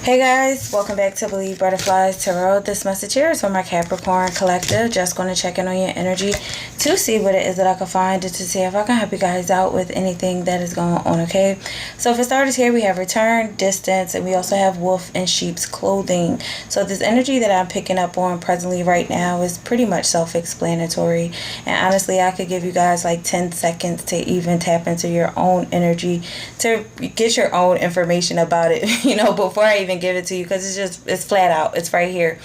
Hey guys, welcome back to Believe Butterflies Tarot. This message here is from my Capricorn collective. Just going to check in on your energy to see what it is that I can find and to see if I can help you guys out with anything that is going on, okay? So for starters here, we have return, distance, and we also have wolf and sheep's clothing. So this energy that I'm picking up on presently right now is pretty much self-explanatory. And honestly, I could give you guys like 10 seconds to even tap into your own energy to get your own information about it, before I even give it to you, because it's flat out, it's right here.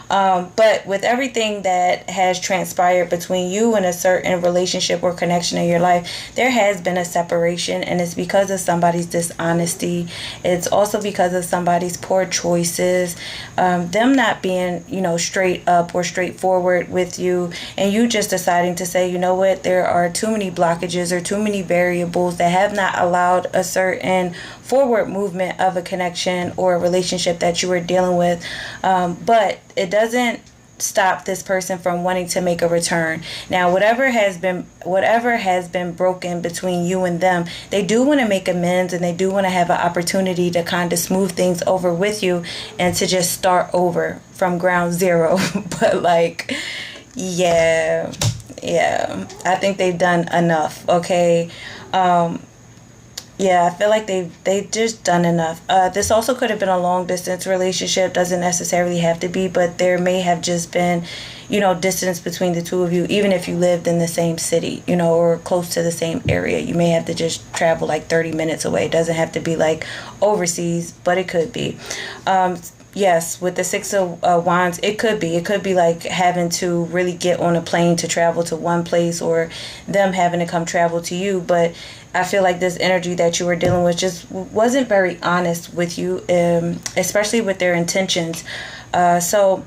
But with everything that has transpired between you and a certain relationship or connection in your life, there has been a separation, and it's because of somebody's dishonesty. It's also because of somebody's poor choices, them not being straight up or straightforward with you, and you just deciding to say, you know what, there are too many blockages or too many variables that have not allowed a certain forward movement of a connection or a relationship that you were dealing with. But it doesn't stop this person from wanting to make a return. Now, whatever has been broken between you and them, they do want to make amends, and they do want to have an opportunity to kind of smooth things over with you and to just start over from ground zero. But yeah, I think they've done enough, okay? Yeah, I feel like they've just done enough. This also could have been a long distance relationship. Doesn't necessarily have to be, but there may have just been, distance between the two of you. Even if you lived in the same city, or close to the same area, you may have to just travel like 30 minutes away. It doesn't have to be like overseas, but it could be. Yes, with the Six of Wands, it could be like having to really get on a plane to travel to one place, or them having to come travel to you. But I feel like this energy that you were dealing with just wasn't very honest with you, especially with their intentions. So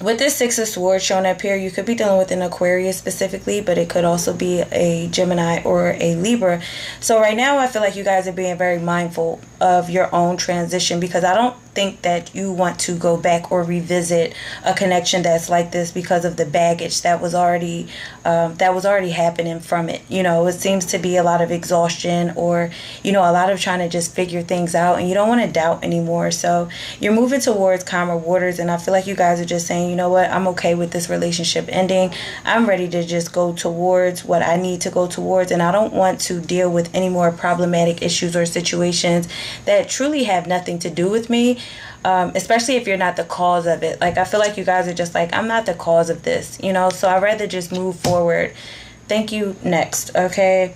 with this Six of Swords shown up here, you could be dealing with an Aquarius specifically, but it could also be a Gemini or a Libra. So right now, I feel like you guys are being very mindful of your own transition, because I don't think that you want to go back or revisit a connection that's like this because of the baggage that was already happening from it. It seems to be a lot of exhaustion, or a lot of trying to just figure things out, and you don't want to doubt anymore. So you're moving towards calmer waters, and I feel like you guys are just saying, you know what, I'm okay with this relationship ending. I'm ready to just go towards what I need to go towards, and I don't want to deal with any more problematic issues or situations that truly have nothing to do with me. Especially if you're not the cause of it. Like, I feel like you guys are just like, I'm not the cause of this, so I'd rather just move forward. Thank you. Next. Okay.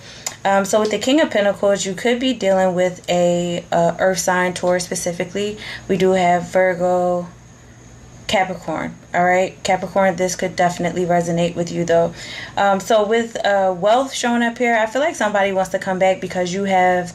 So with the King of Pentacles, you could be dealing with a earth sign, Taurus specifically. We do have Virgo, Capricorn. All right, Capricorn, this could definitely resonate with you though. So with wealth showing up here, I feel like somebody wants to come back because you have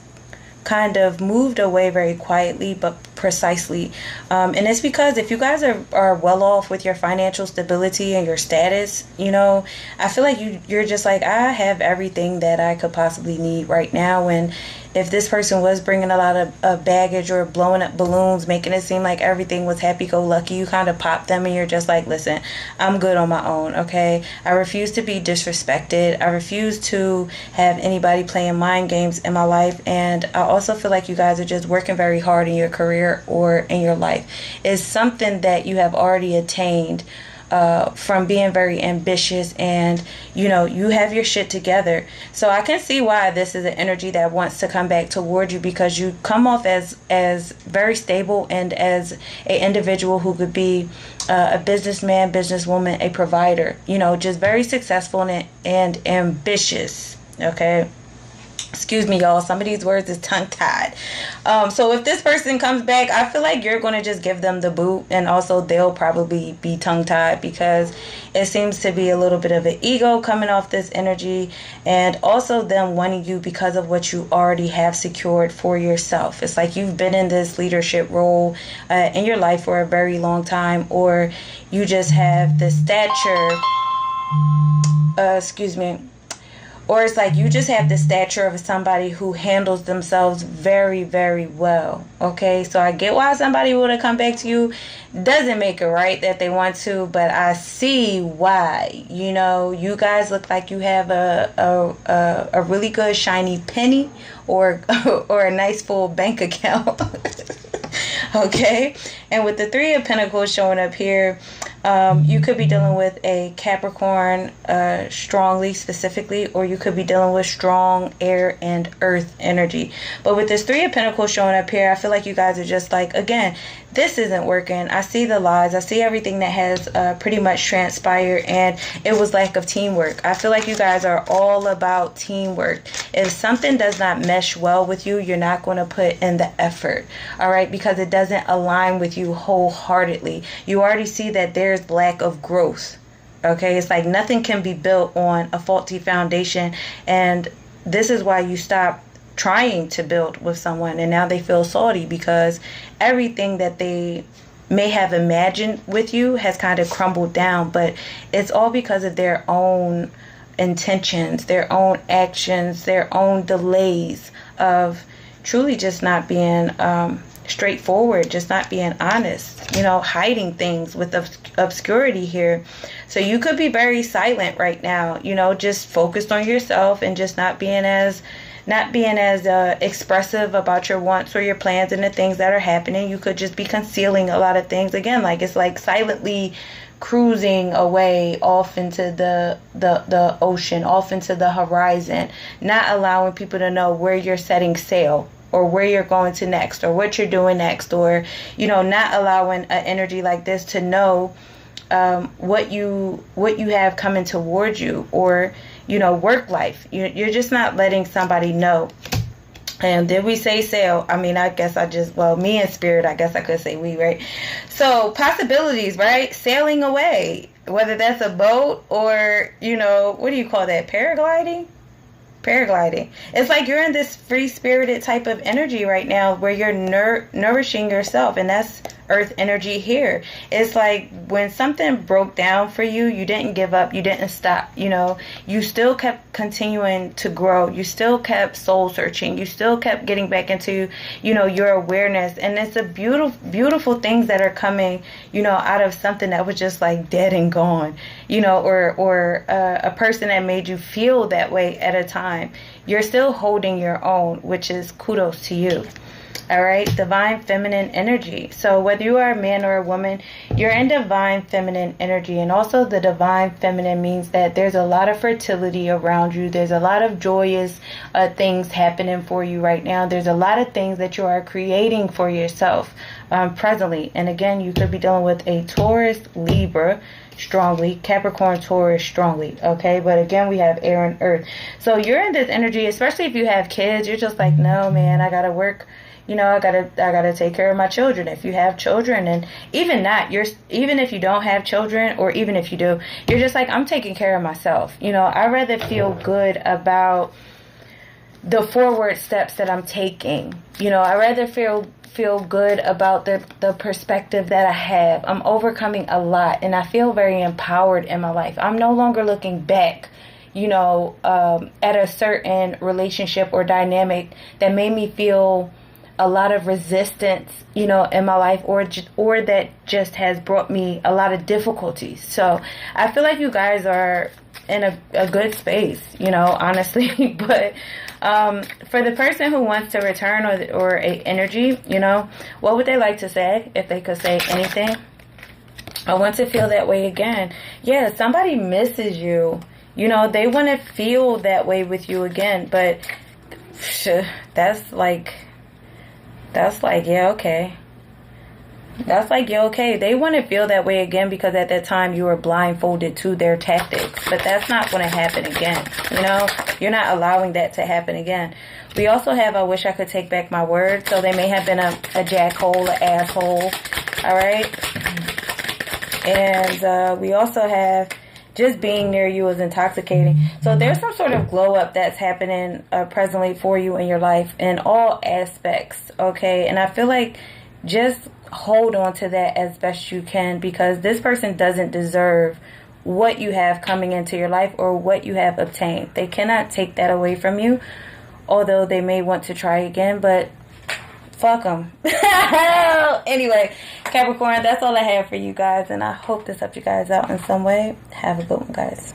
kind of moved away very quietly but precisely, and it's because if you guys are well off with your financial stability and your status, I feel like you're just like, I have everything that I could possibly need right now. And if this person was bringing a lot of baggage or blowing up balloons, making it seem like everything was happy-go-lucky, you kind of pop them and you're just like, listen, I'm good on my own, okay? I refuse to be disrespected. I refuse to have anybody playing mind games in my life. And I also feel like you guys are just working very hard in your career or in your life. It's something that you have already attained from being very ambitious, and you have your shit together. So I can see why this is an energy that wants to come back toward you, because you come off as very stable and as an individual who could be a businessman, businesswoman, a provider, just very successful and ambitious. Okay. Excuse me, y'all. Some of these words is tongue-tied. So if this person comes back, I feel like you're going to just give them the boot. And also they'll probably be tongue-tied, because it seems to be a little bit of an ego coming off this energy. And also them wanting you because of what you already have secured for yourself. It's like you've been in this leadership role in your life for a very long time. Or you just have the stature. Or it's like you just have the stature of somebody who handles themselves very, very well. Okay, so I get why somebody would have come back to you. Doesn't make it right that they want to, but I see why. You guys look like you have a really good shiny penny or a nice full bank account. Okay, and with the Three of Pentacles showing up here, you could be dealing with a Capricorn strongly, specifically, or you could be dealing with strong air and earth energy. But with this Three of Pentacles showing up here, I feel like you guys are just like, again, this isn't working. I see the lies. I see everything that has pretty much transpired, and it was lack of teamwork. I feel like you guys are all about teamwork. If something does not mesh well with you, you're not going to put in the effort, all right, because it doesn't align with you wholeheartedly. You already see that there's lack of growth. Okay, it's like nothing can be built on a faulty foundation, and this is why you stop trying to build with someone, and now they feel salty because everything that they may have imagined with you has kind of crumbled down. But it's all because of their own intentions, their own actions, their own delays of truly just not being straightforward, just not being honest, hiding things with obscurity here. So you could be very silent right now, just focused on yourself and just not being as expressive about your wants or your plans and the things that are happening. You could just be concealing a lot of things. Again, like it's like silently cruising away off into the ocean, off into the horizon, not allowing people to know where you're setting sail or where you're going to next or what you're doing next, or not allowing an energy like this to know what you have coming towards you, or work life. You're just not letting somebody know. And did we say sail? I mean, I guess me and spirit, I guess I could say we, right? So possibilities, right? Sailing away, whether that's a boat or, what do you call that? Paragliding. It's like you're in this free-spirited type of energy right now where you're nourishing yourself, and that's earth energy here. It's like when something broke down for you, you didn't give up, you didn't stop, you still kept continuing to grow, you still kept soul searching, you still kept getting back into, your awareness. And it's a beautiful things that are coming, out of something that was just like dead and gone, or a person that made you feel that way at a time. You're still holding your own, which is kudos to you. All right, divine feminine energy. So whether you are a man or a woman, you're in divine feminine energy. And also the divine feminine means that there's a lot of fertility around you. There's a lot of joyous things happening for you right now. There's a lot of things that you are creating for yourself presently. And again, you could be dealing with a Taurus, Libra, strongly, Capricorn, Taurus, strongly. Okay, but again, we have air and earth. So you're in this energy, especially if you have kids. You're just like, no, man, I gotta work. I gotta take care of my children. If you have children, and even if you don't have children, or even if you do, you're just like, I'm taking care of myself. I rather feel good about the forward steps that I'm taking. I rather feel good about the perspective that I have. I'm overcoming a lot, and I feel very empowered in my life. I'm no longer looking back, at a certain relationship or dynamic that made me feel a lot of resistance, in my life, or that just has brought me a lot of difficulties. So I feel like you guys are in a good space, honestly. But for the person who wants to return or a energy, what would they like to say, if they could say anything? I want to feel that way again. Yeah, somebody misses you. They want to feel that way with you again. But that's like, yeah, okay. That's like, yeah, okay. They want to feel that way again because at that time you were blindfolded to their tactics. But that's not going to happen again. You're not allowing that to happen again. We also have, I wish I could take back my word. So they may have been a jackhole, an asshole. All right. And we also have, just being near you is intoxicating. So there's some sort of glow up that's happening presently for you in your life in all aspects. Okay. And I feel like just hold on to that as best you can, because this person doesn't deserve what you have coming into your life or what you have obtained. They cannot take that away from you, although they may want to try again, but fuck them. Anyway, Capricorn, that's all I have for you guys, and I hope this helped you guys out in some way. Have a good one, guys.